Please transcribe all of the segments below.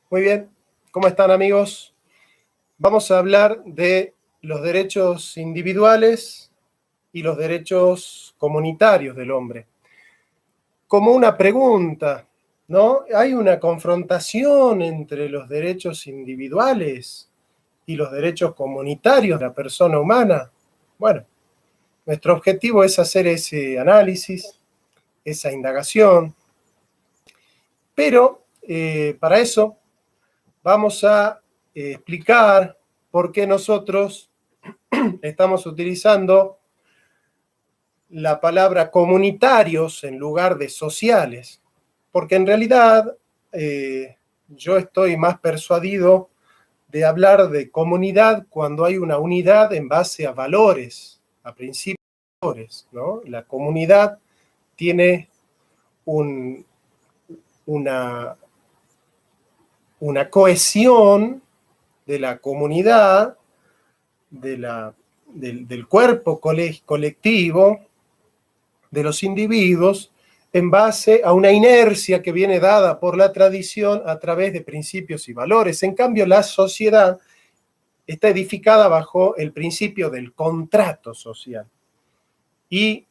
Muy bien, ¿cómo están amigos? Vamos a hablar de los derechos individuales y los derechos comunitarios del hombre. Como una pregunta, ¿no? ¿Hay una confrontación entre los derechos individuales y los derechos comunitarios de la persona humana? Bueno, nuestro objetivo es hacer ese análisis, esa indagación, pero para eso vamos a explicar por qué nosotros estamos utilizando la palabra comunitarios en lugar de sociales, porque en realidad yo estoy más persuadido de hablar de comunidad cuando hay una unidad en base a valores, a principios, ¿no? La comunidad tiene una cohesión de la comunidad, del cuerpo colectivo, de los individuos, en base a una inercia que viene dada por la tradición a través de principios y valores. En cambio, la sociedad está edificada bajo el principio del contrato social. Y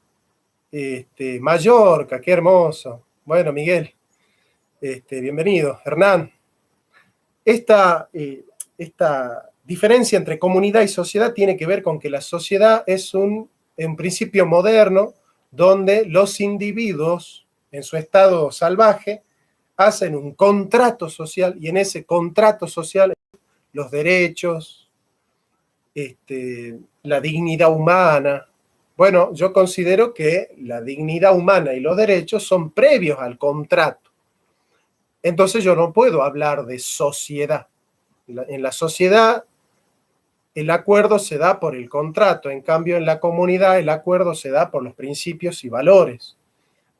Mallorca, qué hermoso. Bueno, Miguel, bienvenido. Hernán, esta diferencia entre comunidad y sociedad tiene que ver con que la sociedad es un principio moderno donde los individuos en su estado salvaje hacen un contrato social y en ese contrato social los derechos, la dignidad humana. Bueno, yo considero que la dignidad humana y los derechos son previos al contrato. Entonces yo no puedo hablar de sociedad. En la sociedad el acuerdo se da por el contrato, en cambio en la comunidad el acuerdo se da por los principios y valores,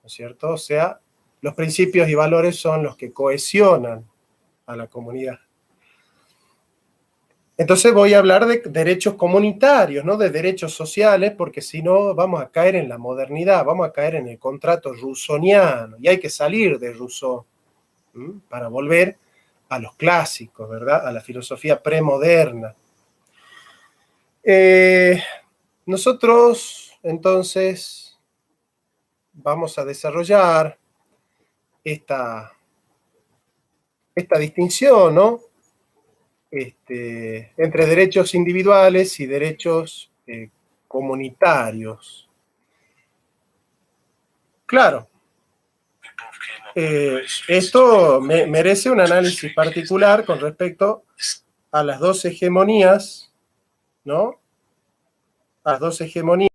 ¿no es cierto? O sea, los principios y valores son los que cohesionan a la comunidad. Entonces voy a hablar de derechos comunitarios, no de derechos sociales, porque si no vamos a caer en la modernidad, vamos a caer en el contrato rousseauiano, y hay que salir de Rousseau para volver a los clásicos, ¿verdad? A la filosofía premoderna. Nosotros, entonces, vamos a desarrollar esta distinción, ¿no? Entre derechos individuales y derechos comunitarios. Claro, esto merece un análisis particular con respecto a las dos hegemonías, ¿no? A las dos hegemonías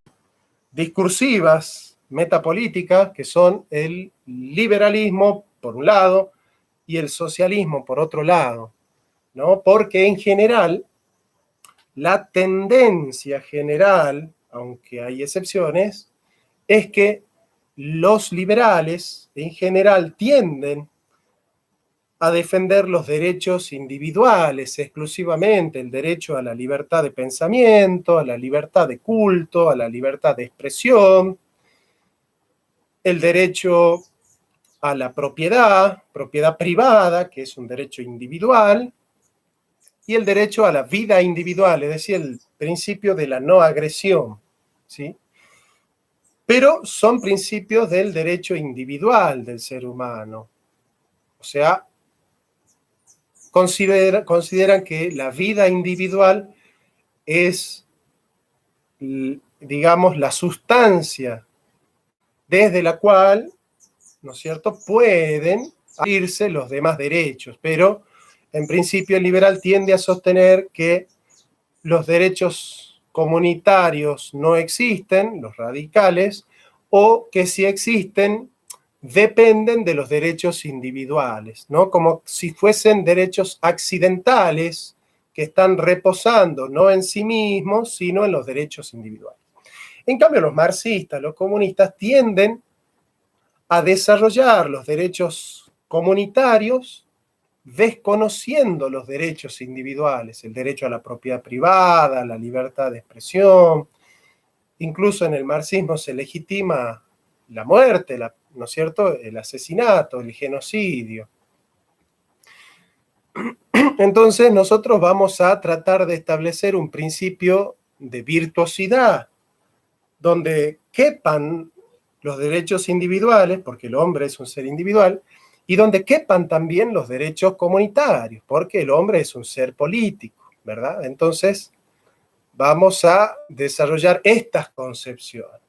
discursivas, metapolíticas, que son el liberalismo, por un lado, y el socialismo, por otro lado, ¿no? Porque en general, la tendencia general, aunque hay excepciones, es que los liberales en general tienden a defender los derechos individuales exclusivamente, el derecho a la libertad de pensamiento, a la libertad de culto, a la libertad de expresión, el derecho a la propiedad privada, que es un derecho individual, y el derecho a la vida individual, es decir, el principio de la no agresión, ¿sí? Pero son principios del derecho individual del ser humano. O sea, consideran que la vida individual es, digamos, la sustancia desde la cual, ¿no es cierto?, pueden abrirse los demás derechos, pero en principio el liberal tiende a sostener que los derechos comunitarios no existen, los radicales, o que si existen, dependen de los derechos individuales, ¿no? Como si fuesen derechos accidentales que están reposando no en sí mismos, sino en los derechos individuales. En cambio, los marxistas, los comunistas, tienden a desarrollar los derechos comunitarios desconociendo los derechos individuales, el derecho a la propiedad privada, la libertad de expresión. Incluso en el marxismo se legitima la muerte, ¿no es cierto?, el asesinato, el genocidio. Entonces nosotros vamos a tratar de establecer un principio de virtuosidad, donde quepan los derechos individuales, porque el hombre es un ser individual, y donde quepan también los derechos comunitarios, porque el hombre es un ser político, ¿verdad? Entonces, vamos a desarrollar estas concepciones.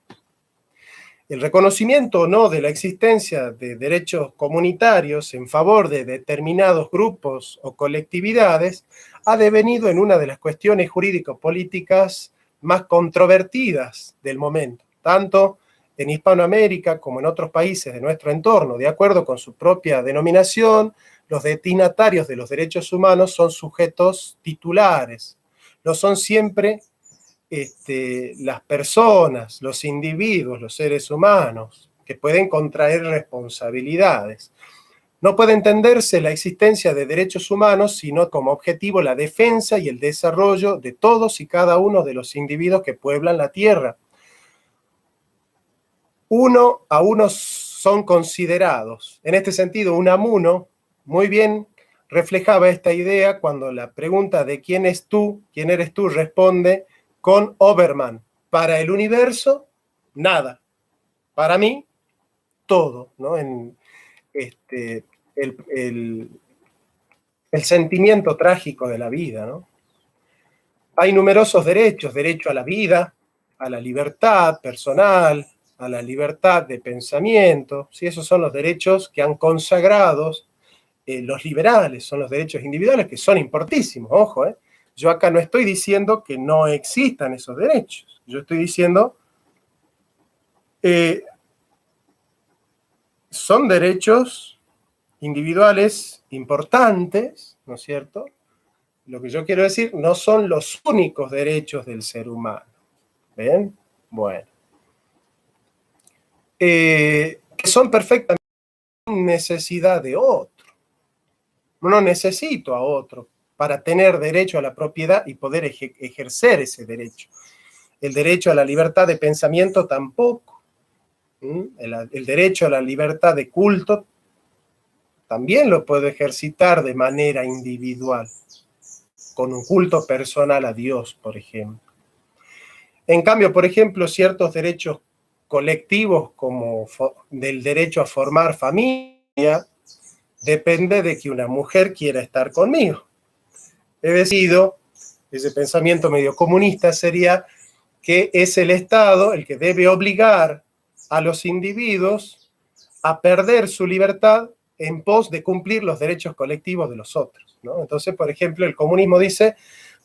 El reconocimiento o no de la existencia de derechos comunitarios en favor de determinados grupos o colectividades ha devenido en una de las cuestiones jurídico-políticas más controvertidas del momento, tanto en Hispanoamérica como en otros países de nuestro entorno. De acuerdo con su propia denominación, los destinatarios de los derechos humanos son sujetos titulares. Lo son siempre las personas, los individuos, los seres humanos, que pueden contraer responsabilidades. No puede entenderse la existencia de derechos humanos sino como objetivo la defensa y el desarrollo de todos y cada uno de los individuos que pueblan la tierra. Uno a uno son considerados. En este sentido, Unamuno muy bien reflejaba esta idea cuando la pregunta de quién eres tú, responde con Obermann. Para el universo, nada. Para mí, todo, ¿no? El sentimiento trágico de la vida, ¿no? Hay numerosos derechos, derecho a la vida, a la libertad personal, a la libertad de pensamiento, ¿sí? Esos son los derechos que han consagrado los liberales, son los derechos individuales que son importantísimos, ojo, Yo acá no estoy diciendo que no existan esos derechos, yo estoy diciendo son derechos individuales importantes, ¿no es cierto? Lo que yo quiero decir, no son los únicos derechos del ser humano. ¿Ven? Bueno. Que son perfectamente necesidad de otro. No necesito a otro para tener derecho a la propiedad y poder ejercer ese derecho. El derecho a la libertad de pensamiento tampoco. El derecho a la libertad de culto también lo puedo ejercitar de manera individual, con un culto personal a Dios, por ejemplo. En cambio, por ejemplo, ciertos derechos colectivos como del derecho a formar familia, depende de que una mujer quiera estar conmigo. He decidido, ese pensamiento medio comunista sería que es el Estado el que debe obligar a los individuos a perder su libertad en pos de cumplir los derechos colectivos de los otros, ¿no? Entonces, por ejemplo, el comunismo dice,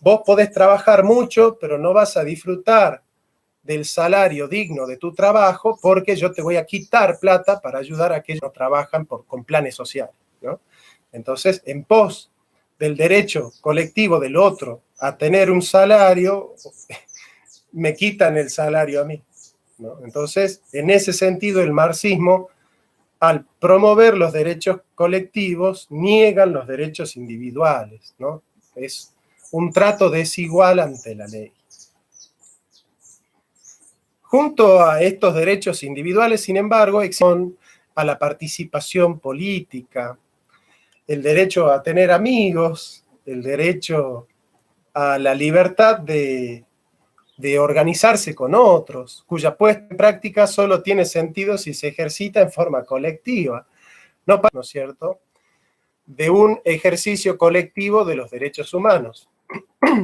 vos podés trabajar mucho, pero no vas a disfrutar del salario digno de tu trabajo porque yo te voy a quitar plata para ayudar a aquellos que no trabajan con planes sociales, ¿no? Entonces, en pos del derecho colectivo del otro a tener un salario, me quitan el salario a mí, ¿no? Entonces, en ese sentido, el marxismo, al promover los derechos colectivos, niegan los derechos individuales, ¿no? Es un trato desigual ante la ley. Junto a estos derechos individuales, sin embargo, existen a la participación política, el derecho a tener amigos, el derecho a la libertad de organizarse con otros, cuya puesta en práctica solo tiene sentido si se ejercita en forma colectiva, ¿no es cierto?, de un ejercicio colectivo de los derechos humanos.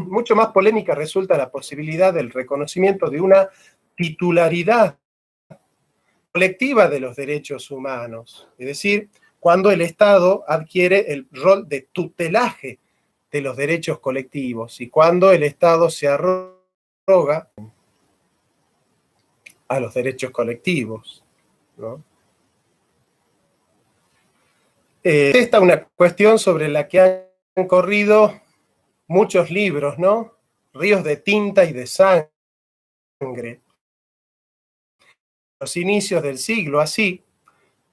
Mucho más polémica resulta la posibilidad del reconocimiento de una titularidad colectiva de los derechos humanos, es decir, cuando el Estado adquiere el rol de tutelaje de los derechos colectivos y cuando el Estado se arroga a los derechos colectivos, ¿no? Esta es una cuestión sobre la que han corrido muchos libros, ¿no? Ríos de tinta y de sangre. Los inicios del siglo, así,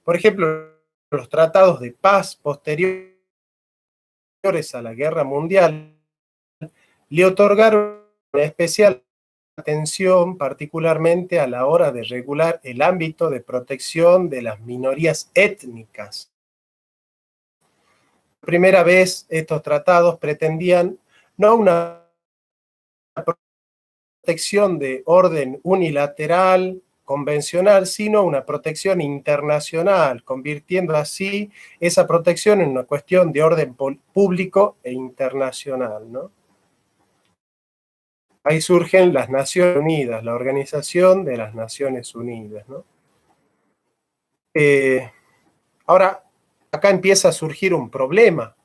por ejemplo, los tratados de paz posteriores a la Guerra Mundial le otorgaron una especial atención, particularmente a la hora de regular el ámbito de protección de las minorías étnicas. primera vez estos tratados pretendían no una protección de orden unilateral, convencional, sino una protección internacional, convirtiendo así esa protección en una cuestión de orden público e internacional, ¿no? Ahí surgen las Naciones Unidas, la Organización de las Naciones Unidas, ¿no? Ahora, acá empieza a surgir un problema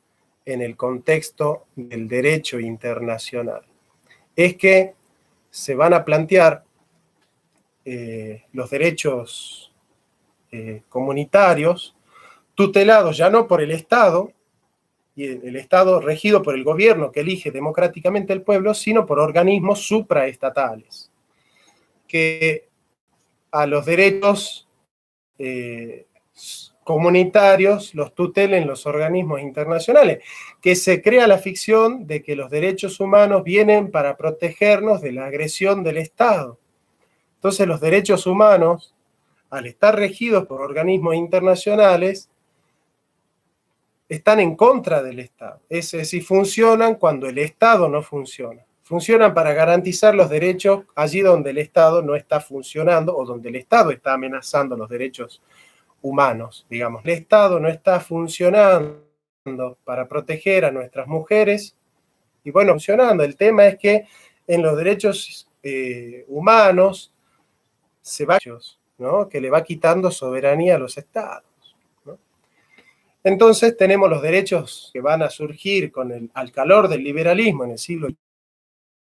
en el contexto del derecho internacional. Es que se van a plantear los derechos comunitarios tutelados ya no por el Estado, y el Estado regido por el gobierno que elige democráticamente el pueblo, sino por organismos supraestatales, que a los derechos comunitarios los tutelen los organismos internacionales, que se crea la ficción de que los derechos humanos vienen para protegernos de la agresión del Estado. Entonces los derechos humanos, al estar regidos por organismos internacionales, están en contra del Estado. Es decir, funcionan cuando el Estado no funciona. Funcionan para garantizar los derechos allí donde el Estado no está funcionando o donde el Estado está amenazando los derechos humanos, digamos. El Estado no está funcionando para proteger a nuestras mujeres y bueno, funcionando. El tema es que en los derechos humanos se va, ¿no? Que le va quitando soberanía a los estados. Entonces tenemos los derechos que van a surgir al calor del liberalismo en el siglo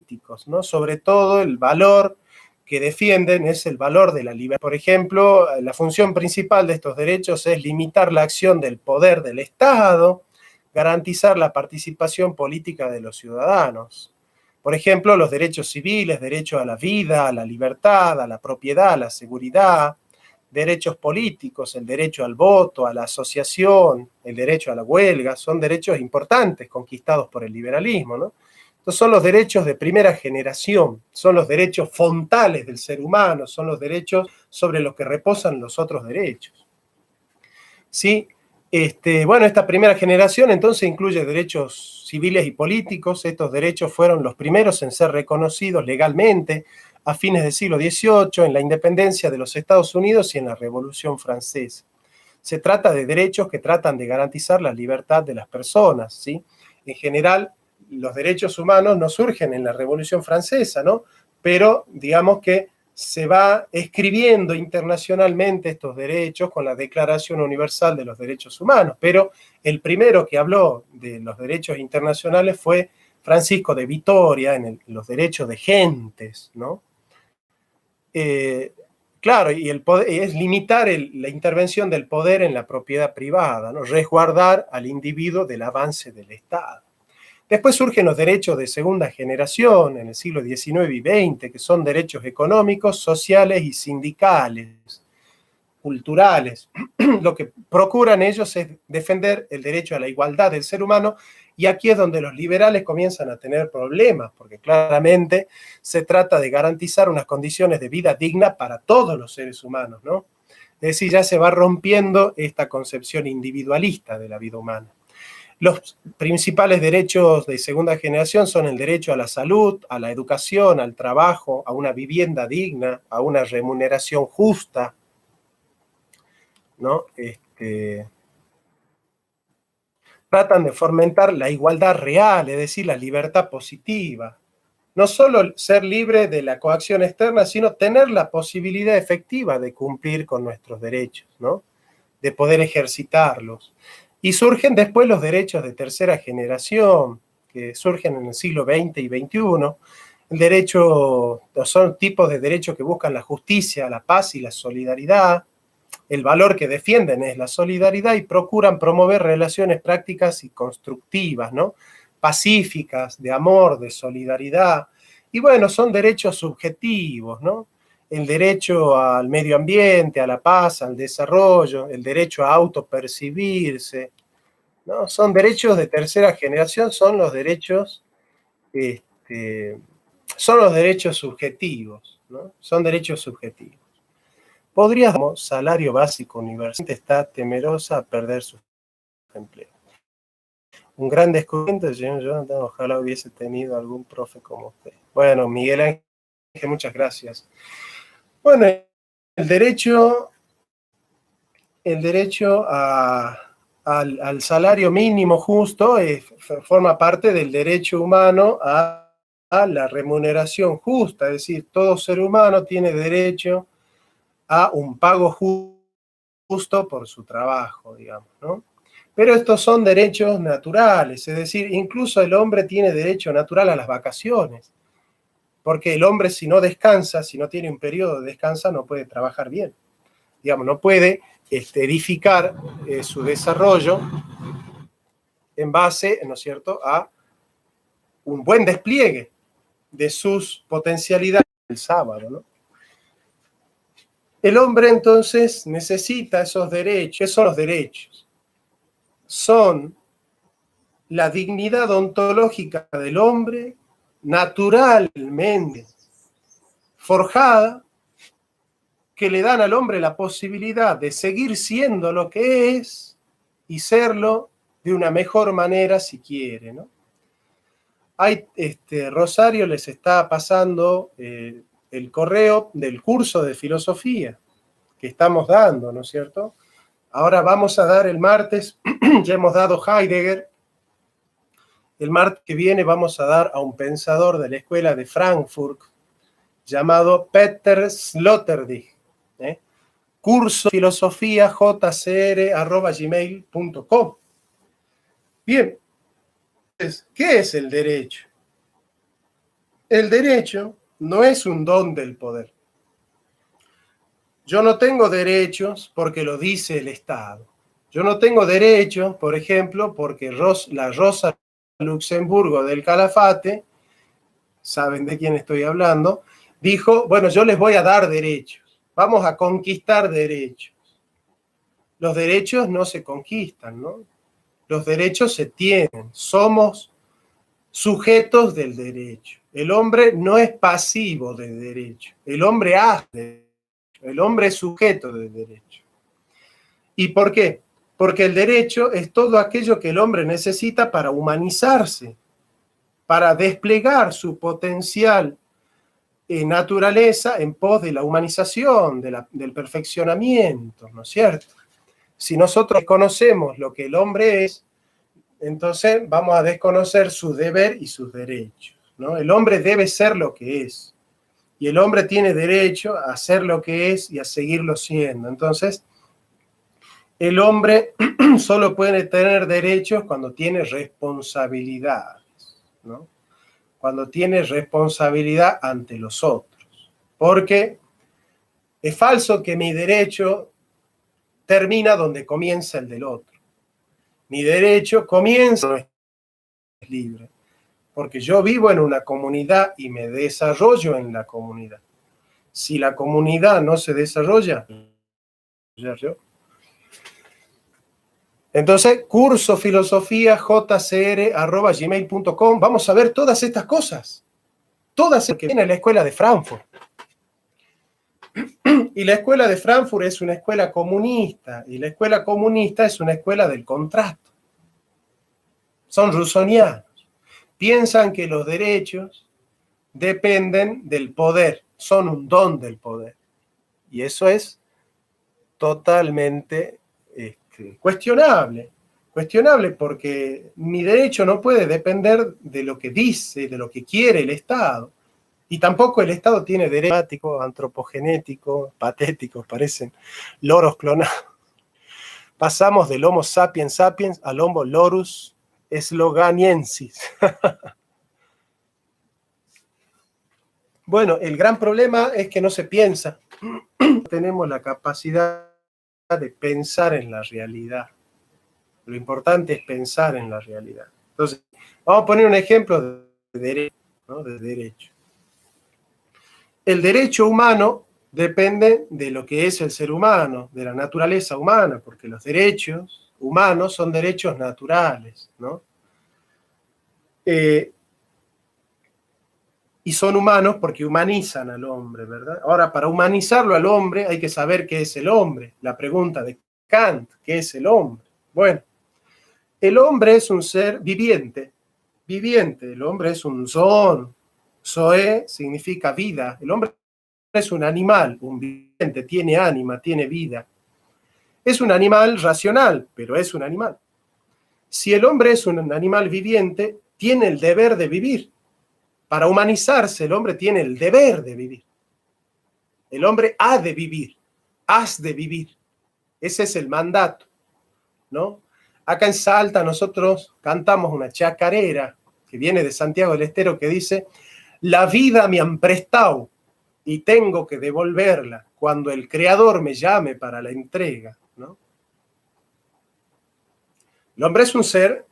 XX, ¿no? Sobre todo el valor que defienden es el valor de la libertad. Por ejemplo, la función principal de estos derechos es limitar la acción del poder del Estado, garantizar la participación política de los ciudadanos. Por ejemplo, los derechos civiles, derecho a la vida, a la libertad, a la propiedad, a la seguridad, derechos políticos, el derecho al voto, a la asociación, el derecho a la huelga, son derechos importantes conquistados por el liberalismo, ¿no? Entonces son los derechos de primera generación, son los derechos fontales del ser humano, son los derechos sobre los que reposan los otros derechos. ¿Sí? Bueno, esta primera generación entonces incluye derechos civiles y políticos. Estos derechos fueron los primeros en ser reconocidos legalmente a fines del siglo XVIII, en la independencia de los Estados Unidos y en la Revolución Francesa. Se trata de derechos que tratan de garantizar la libertad de las personas, ¿sí? En general, los derechos humanos no surgen en la Revolución Francesa, ¿no? Pero digamos que se va escribiendo internacionalmente estos derechos con la Declaración Universal de los Derechos Humanos, pero el primero que habló de los derechos internacionales fue Francisco de Vitoria en los derechos de gentes, ¿no? Claro, y el poder, es limitar la intervención del poder en la propiedad privada, ¿no? Resguardar al individuo del avance del Estado. Después surgen los derechos de segunda generación en el siglo XIX y XX, que son derechos económicos, sociales y sindicales, culturales. Lo que procuran ellos es defender el derecho a la igualdad del ser humano, y aquí es donde los liberales comienzan a tener problemas, porque claramente se trata de garantizar unas condiciones de vida dignas para todos los seres humanos, ¿no? Es decir, ya se va rompiendo esta concepción individualista de la vida humana. Los principales derechos de segunda generación son el derecho a la salud, a la educación, al trabajo, a una vivienda digna, a una remuneración justa, ¿no? Tratan de fomentar la igualdad real, es decir, la libertad positiva. No solo ser libre de la coacción externa, sino tener la posibilidad efectiva de cumplir con nuestros derechos, ¿no? De poder ejercitarlos. Y surgen después los derechos de tercera generación, que surgen en el siglo XX y XXI. El derecho, son tipos de derechos que buscan la justicia, la paz y la solidaridad. El valor que defienden es la solidaridad y procuran promover relaciones prácticas y constructivas, ¿no? Pacíficas, de amor, de solidaridad. Y bueno, son derechos subjetivos, ¿no? El derecho al medio ambiente, a la paz, al desarrollo, el derecho a autopercibirse, ¿no? Son derechos de tercera generación, este, son los derechos subjetivos, ¿no? Son derechos subjetivos. Podríamos, salario básico universal, está temerosa a perder su empleo. un gran descubrimiento, yo ojalá hubiese tenido algún profe como usted. Bueno, Miguel Ángel, muchas gracias. Bueno, el derecho al salario mínimo justo forma parte del derecho humano a la remuneración justa, es decir, todo ser humano tiene derecho a un pago justo por su trabajo, digamos, ¿no? Pero estos son derechos naturales, es decir, incluso el hombre tiene derecho natural a las vacaciones, porque el hombre si no descansa, si no tiene un periodo de descanso, no puede trabajar bien, digamos, no puede edificar su desarrollo en base, ¿no es cierto?, a un buen despliegue de sus potencialidades el sábado, ¿no? El hombre entonces necesita esos derechos. ¿Qué son los derechos? Son la dignidad ontológica del hombre naturalmente forjada, que le dan al hombre la posibilidad de seguir siendo lo que es y serlo de una mejor manera si quiere, ¿no? Rosario les está pasando el correo del curso de filosofía que estamos dando, ¿no es cierto? Ahora vamos a dar el martes, ya hemos dado Heidegger, el martes que viene vamos a dar a un pensador de la escuela de Frankfurt llamado Peter Sloterdijk, curso filosofía jcr@gmail.com. Bien, ¿qué es el derecho? El derecho no es un don del poder. Yo no tengo derechos porque lo dice el Estado. Yo no tengo derechos, por ejemplo, porque la Rosa Luxemburgo del Calafate, saben de quién estoy hablando, dijo, bueno, yo les voy a dar derechos, vamos a conquistar derechos. Los derechos no se conquistan, ¿no? Los derechos se tienen, somos sujetos del derecho. El hombre no es pasivo del derecho, el hombre hace, el hombre es sujeto del derecho. ¿Y por qué? Porque el derecho es todo aquello que el hombre necesita para humanizarse, para desplegar su potencial naturaleza en pos de la humanización, del perfeccionamiento, ¿no es cierto? Si nosotros desconocemos lo que el hombre es, entonces vamos a desconocer su deber y sus derechos, ¿no? El hombre debe ser lo que es, y el hombre tiene derecho a ser lo que es y a seguirlo siendo. Entonces, el hombre solo puede tener derechos cuando tiene responsabilidades, ¿no? Cuando tiene responsabilidad ante los otros. Porque es falso que mi derecho termina donde comienza el del otro. Mi derecho comienza, no es libre, porque yo vivo en una comunidad y me desarrollo en la comunidad. Si la comunidad no se desarrolla, yo. Entonces, curso filosofía jcr@gmail.com. Vamos a ver todas estas cosas. Todas las que viene la escuela de Frankfurt. Y la escuela de Frankfurt es una escuela comunista. Y la escuela comunista es una escuela del contrato. Son rusonianos. Piensan que los derechos dependen del poder. Son un don del poder. Y eso es totalmente cuestionable. Cuestionable porque mi derecho no puede depender de lo que dice, de lo que quiere el Estado. Y tampoco el Estado tiene derecho antropogenético, patéticos, parecen loros clonados. Pasamos del Homo sapiens sapiens al Homo lorus sloganiensis. Bueno, el gran problema es que no se piensa. No tenemos la capacidad de pensar en la realidad. Lo importante es pensar en la realidad. Entonces, vamos a poner un ejemplo de derecho, ¿no? De derecho. El derecho humano depende de lo que es el ser humano, de la naturaleza humana, porque los derechos humanos son derechos naturales, ¿no? Y son humanos porque humanizan al hombre, ¿verdad? Ahora, para humanizarlo al hombre hay que saber qué es el hombre. La pregunta de Kant, ¿qué es el hombre? Bueno, El hombre es un ser viviente, viviente. El hombre es un zoon. Zoe significa vida. El hombre es un animal, un viviente, tiene ánima, tiene vida. Es un animal racional, pero es un animal. Si el hombre es un animal viviente, tiene el deber de vivir. Para humanizarse, el hombre tiene el deber de vivir. El hombre ha de vivir, has de vivir. Ese es el mandato, ¿no? Acá en Salta nosotros cantamos una chacarera que viene de Santiago del Estero que dice: la vida me han prestado y tengo que devolverla cuando el Creador me llame para la entrega, ¿no? El hombre es un ser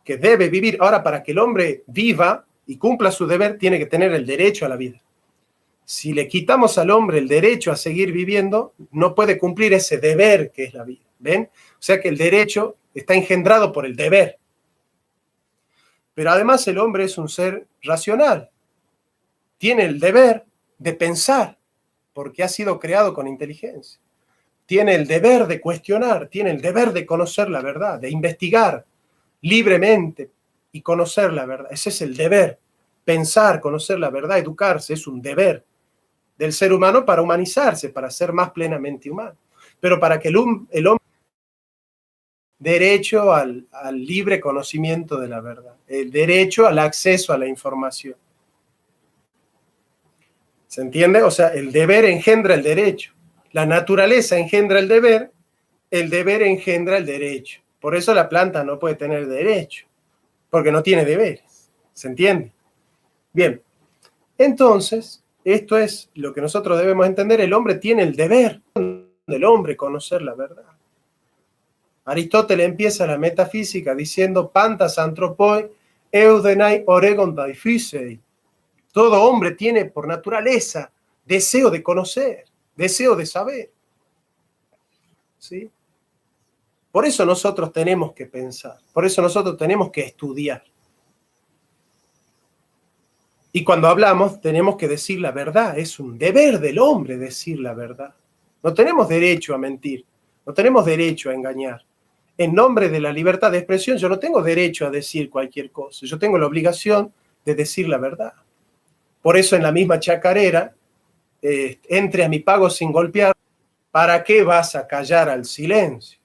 que debe vivir. Ahora, para que el hombre viva y cumpla su deber, tiene que tener el derecho a la vida. Si le quitamos al hombre el derecho a seguir viviendo, no puede cumplir ese deber que es la vida. ¿Ven? O sea que el derecho está engendrado por el deber. Pero además el hombre es un ser racional. Tiene el deber de pensar, porque ha sido creado con inteligencia. Tiene el deber de cuestionar, tiene el deber de conocer la verdad, de investigar libremente y conocer la verdad. Ese es el deber. Pensar, conocer la verdad, educarse, es un deber del ser humano para humanizarse, para ser más plenamente humano. Pero para que el hombre derecho al libre conocimiento de la verdad, el derecho al acceso a la información. ¿Se entiende? O sea, el deber engendra el derecho. La naturaleza engendra el deber engendra el derecho. Por eso la planta no puede tener derecho, porque no tiene deberes. ¿Se entiende? Bien, entonces, esto es lo que nosotros debemos entender. El hombre tiene el deber del hombre conocer la verdad. Aristóteles empieza la metafísica diciendo pantas anthropoi eudenai oregon daifisei. Todo hombre tiene por naturaleza deseo de conocer, deseo de saber. ¿Sí? Por eso nosotros tenemos que pensar, por eso nosotros tenemos que estudiar. Y cuando hablamos tenemos que decir la verdad, es un deber del hombre decir la verdad. No tenemos derecho a mentir, no tenemos derecho a engañar. En nombre de la libertad de expresión yo no tengo derecho a decir cualquier cosa, yo tengo la obligación de decir la verdad. Por eso en la misma chacarera, entre a mi pago sin golpear, ¿para qué vas a callar al silencio?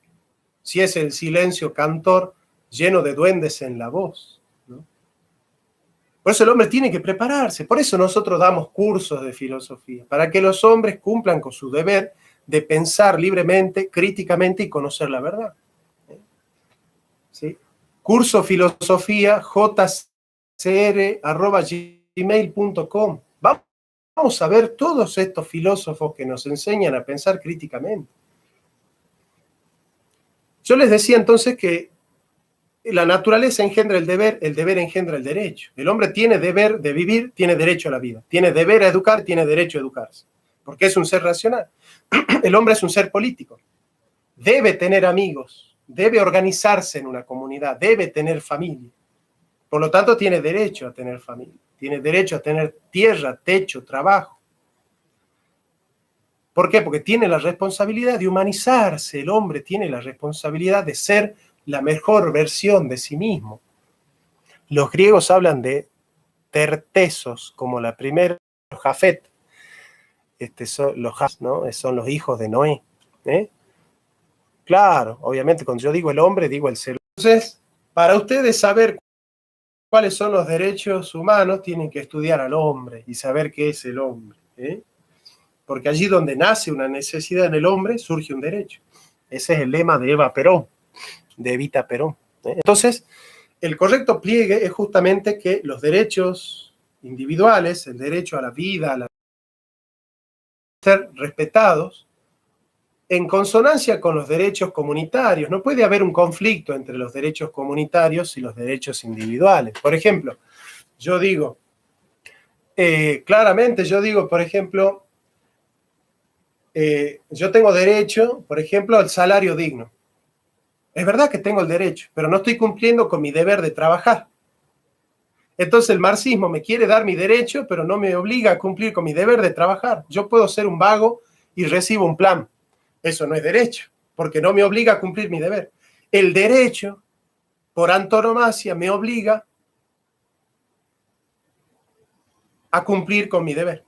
Si es el silencio cantor lleno de duendes en la voz, ¿no? Por eso el hombre tiene que prepararse, por eso nosotros damos cursos de filosofía, para que los hombres cumplan con su deber de pensar libremente, críticamente y conocer la verdad. ¿Sí? Curso filosofía jcr@gmail.com. Vamos a ver todos estos filósofos que nos enseñan a pensar críticamente. Yo les decía entonces que la naturaleza engendra el deber engendra el derecho. El hombre tiene deber de vivir, tiene derecho a la vida. Tiene deber a educar, tiene derecho a educarse. Porque es un ser racional. El hombre es un ser político. Debe tener amigos, debe organizarse en una comunidad, debe tener familia. Por lo tanto, tiene derecho a tener familia. Tiene derecho a tener tierra, techo, trabajo. ¿Por qué? Porque tiene la responsabilidad de humanizarse. El hombre tiene la responsabilidad de ser la mejor versión de sí mismo. Los griegos hablan de tertesos, como la primera, Jafet. Son los Jafet, ¿no? Son los hijos de Noé. Claro, obviamente cuando yo digo el hombre, digo el ser. Entonces, para ustedes saber cuáles son los derechos humanos, tienen que estudiar al hombre y saber qué es el hombre. Porque allí donde nace una necesidad en el hombre, surge un derecho. Ese es el lema de Eva Perón, de Evita Perón. Entonces, el correcto pliegue es justamente que los derechos individuales, el derecho a la vida, a ser respetados, en consonancia con los derechos comunitarios. No puede haber un conflicto entre los derechos comunitarios y los derechos individuales. Por ejemplo, yo digo, claramente yo digo, por ejemplo, yo tengo derecho, por ejemplo, al salario digno. Es verdad que tengo el derecho, pero no estoy cumpliendo con mi deber de trabajar. Entonces el marxismo me quiere dar mi derecho, pero no me obliga a cumplir con mi deber de trabajar. Yo puedo ser un vago y recibo un plan. Eso no es derecho, porque no me obliga a cumplir mi deber. El derecho por antonomasia, me obliga a cumplir con mi deber.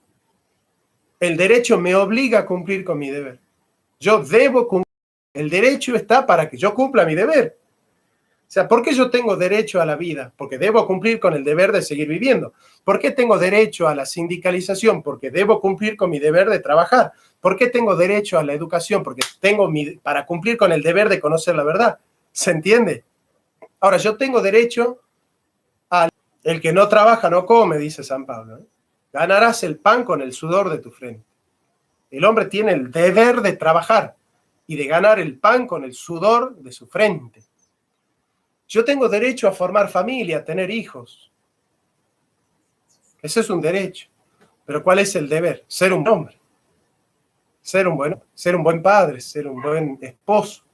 El derecho me obliga a cumplir con mi deber. Yo debo cumplir. El derecho está para que yo cumpla mi deber. O sea, ¿por qué yo tengo derecho a la vida? Porque debo cumplir con el deber de seguir viviendo. ¿Por qué tengo derecho a la sindicalización? Porque debo cumplir con mi deber de trabajar. ¿Por qué tengo derecho a la educación? Porque para cumplir con el deber de conocer la verdad. ¿Se entiende? Ahora, yo tengo derecho al el que no trabaja no come, dice San Pablo. Ganarás el pan con el sudor de tu frente. El hombre tiene el deber de trabajar y de ganar el pan con el sudor de su frente. Yo tengo derecho a formar familia, a tener hijos. Ese es un derecho. Pero ¿cuál es el deber? Ser un hombre. Ser un buen padre, ser un buen esposo.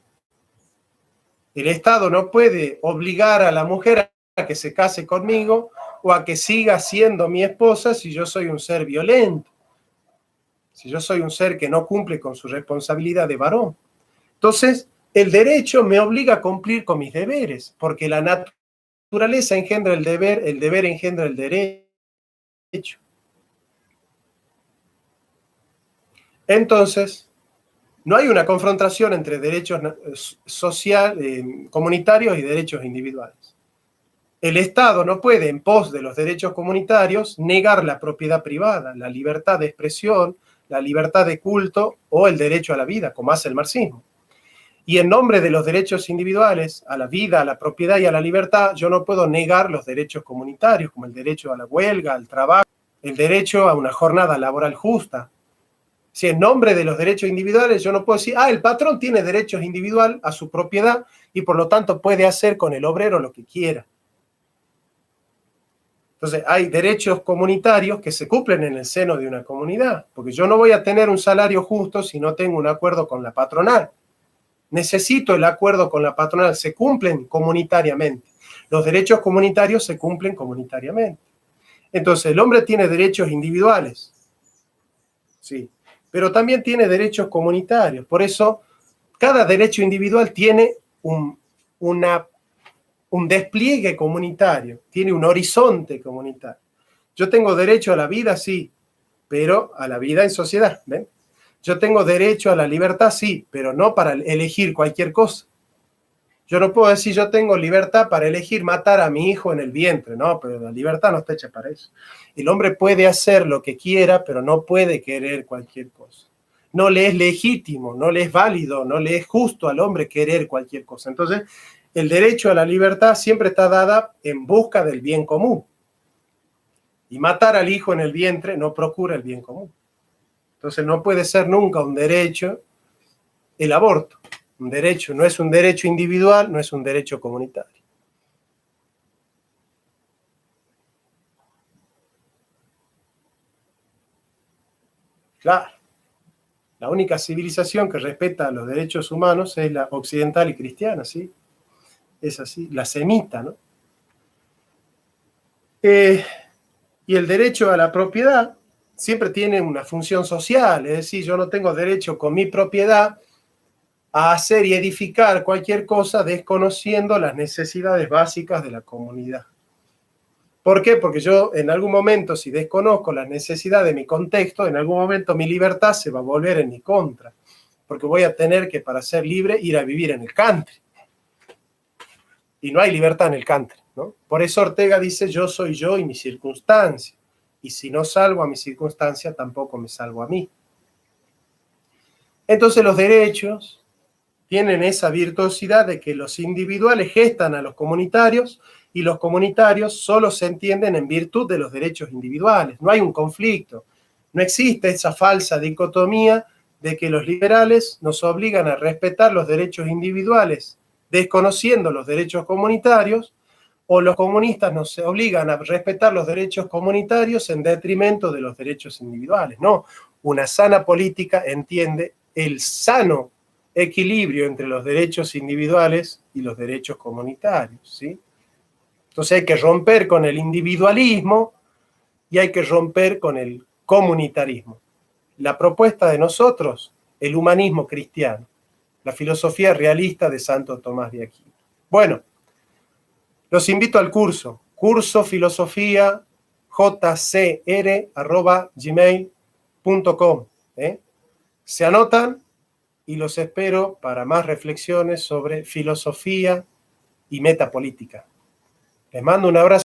El Estado no puede obligar a la mujer a que se case conmigo o a que siga siendo mi esposa si yo soy un ser violento, si yo soy un ser que no cumple con su responsabilidad de varón. Entonces, el derecho me obliga a cumplir con mis deberes, porque la naturaleza engendra el deber engendra el derecho. Entonces, no hay una confrontación entre derechos comunitarios y derechos individuales. El Estado no puede, en pos de los derechos comunitarios, negar la propiedad privada, la libertad de expresión, la libertad de culto o el derecho a la vida, como hace el marxismo. Y en nombre de los derechos individuales, a la vida, a la propiedad y a la libertad, yo no puedo negar los derechos comunitarios, como el derecho a la huelga, al trabajo, el derecho a una jornada laboral justa. Si en nombre de los derechos individuales yo no puedo decir, el patrón tiene derechos individuales a su propiedad y por lo tanto puede hacer con el obrero lo que quiera. Entonces hay derechos comunitarios que se cumplen en el seno de una comunidad, porque yo no voy a tener un salario justo si no tengo un acuerdo con la patronal. Necesito el acuerdo con la patronal, se cumplen comunitariamente. Los derechos comunitarios se cumplen comunitariamente. Entonces, el hombre tiene derechos individuales, sí, pero también tiene derechos comunitarios. Por eso, cada derecho individual tiene un despliegue comunitario, tiene un horizonte comunitario. Yo tengo derecho a la vida, sí, pero a la vida en sociedad, ¿ven? Yo tengo derecho a la libertad, sí, pero no para elegir cualquier cosa. Yo no puedo decir yo tengo libertad para elegir matar a mi hijo en el vientre, no, pero la libertad no está hecha para eso. El hombre puede hacer lo que quiera, pero no puede querer cualquier cosa. No le es legítimo, no le es válido, no le es justo al hombre querer cualquier cosa. Entonces, el derecho a la libertad siempre está dada en busca del bien común. Y matar al hijo en el vientre no procura el bien común. Entonces no puede ser nunca un derecho el aborto. Un derecho no es un derecho individual, no es un derecho comunitario. Claro, la única civilización que respeta los derechos humanos es la occidental y cristiana, ¿sí? Es así, la semita, ¿no? Y el derecho a la propiedad siempre tiene una función social, es decir, yo no tengo derecho con mi propiedad a hacer y edificar cualquier cosa desconociendo las necesidades básicas de la comunidad. ¿Por qué? Porque yo en algún momento, si desconozco las necesidades de mi contexto, en algún momento mi libertad se va a volver en mi contra, porque voy a tener que, para ser libre, ir a vivir en el country. Y no hay libertad en el country, ¿no? Por eso Ortega dice, yo soy yo y mi circunstancia. Y si no salvo a mi circunstancia, tampoco me salvo a mí. Entonces los derechos tienen esa virtuosidad de que los individuales gestan a los comunitarios y los comunitarios solo se entienden en virtud de los derechos individuales. No hay un conflicto. No existe esa falsa dicotomía de que los liberales nos obligan a respetar los derechos individuales desconociendo los derechos comunitarios, o los comunistas nos obligan a respetar los derechos comunitarios en detrimento de los derechos individuales. No, una sana política entiende el sano equilibrio entre los derechos individuales y los derechos comunitarios, ¿sí? Entonces hay que romper con el individualismo y hay que romper con el comunitarismo. La propuesta de nosotros, el humanismo cristiano, la filosofía realista de Santo Tomás de Aquino. Bueno, Los invito al curso cursofilosofía.jcr@gmail.com. Se anotan y los espero para más reflexiones sobre filosofía y metapolítica. Les mando un abrazo.